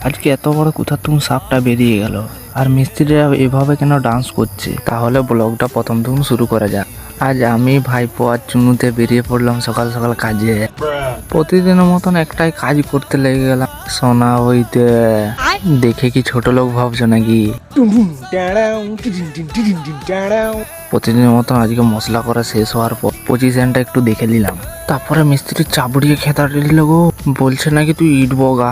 আজকে এত বড় কোথা তুমি সাপটা বেরিয়ে গেল, আর মিস্ত্রিরা এভাবে কেন ডান্স করছে? তাহলে ব্লগটা প্রথম থেকে শুরু করা যাক। আজ আমি ভাইপো আর চুনুতে বেরিয়ে পড়লাম সকাল সকাল কাজে। প্রতিদিনের মতন একটাই কাজ করতে লেগে গেলাম, সোনা হইতে। দেখে কি ছোট লোক ভাবছো নাকি? প্রতিদিনের মতন আজকে মশলা করা শেষ হওয়ার পর পজিশনটা একটু দেখে নিলাম। তারপরে মিস্ত্রি চাবড়িয়ে খেতা দিল গো, বলছে নাকি তুই ইট বগা।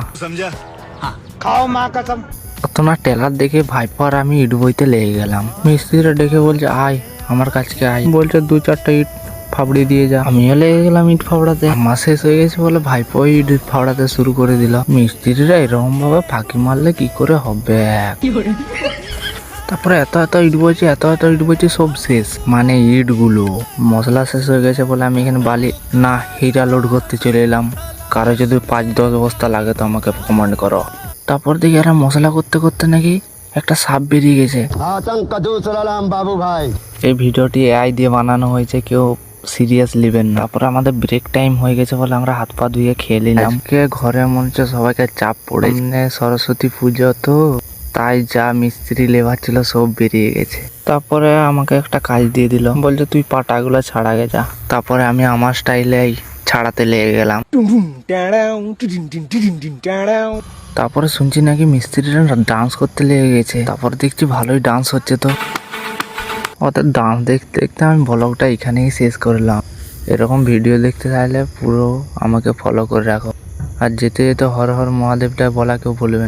না টেলার দেখে ভাইপো আর আমি ইট বইতে লেগে গেলাম। মিস্ত্রিরা ডেকে বলছে আয় আমার কাছকে আয়, বলছে 2-4টা ইট ফাবড়ি দিয়ে যা। আমিও লেগে গেলাম ইট ফাবড়াতে। আমার শেষ হয়ে গেছে বলে ভাইপো ইট ফাবড়াতে শুরু করে দিল। মিস্ত্রিরা এরকম ভাবে ফাঁকি মারলে কি করে হবে? তারপরে এত ইট বইছে সব শেষ, মানে ইট গুলো মশলা শেষ হয়ে গেছে বলে আমি এখানে বালি না হীরা লোড করতে চলে এলাম। কারো যদি 5-10 বস্তা লাগে তো আমাকে কমেন্ট করো। তারপর দেখি এরা মশলা করতে করতে নাকি একটা সাপ বেরিয়ে গেছে। বাবু ভাই, এই ভিডিওটি এআই দিয়ে বানানো হয়েছে, কেউ সিরিয়াস নেবেন না। তারপরে আমাদের ব্রেক টাইম হয়ে গেছে বলে আমরা হাত পা ধুয়ে খেয়ে নিলাম। আজকে ঘরে মনে হচ্ছে সবাইকে চাপ পড়ে, সরস্বতী পুজো তো তাই যা মিস্ত্রি লেবার ছিল সব বেরিয়ে গেছে। তারপরে আমাকে একটা কাজ দিয়ে দিল, বলছে তুই পাটাগুলো ছাড়া গে যা। তারপরে আমি আমার স্টাইলে ছাড়াতে লেগে গেলাম। তারপরে শুনছি নাকি মিস্ত্রিরা ডান্স করতে লেগে গেছে। তারপর দেখছি ভালোই ডান্স হচ্ছে, তো ওদের ডান্স দেখতে দেখতে আমি ব্লগটা এখানেই শেষ করলাম। এরকম ভিডিও দেখতে চাইলে পুরো আমাকে ফলো করে রাখো, আর যেতে যেতে হর হর মহাদেবটা বলা কেউ ভুলবেন।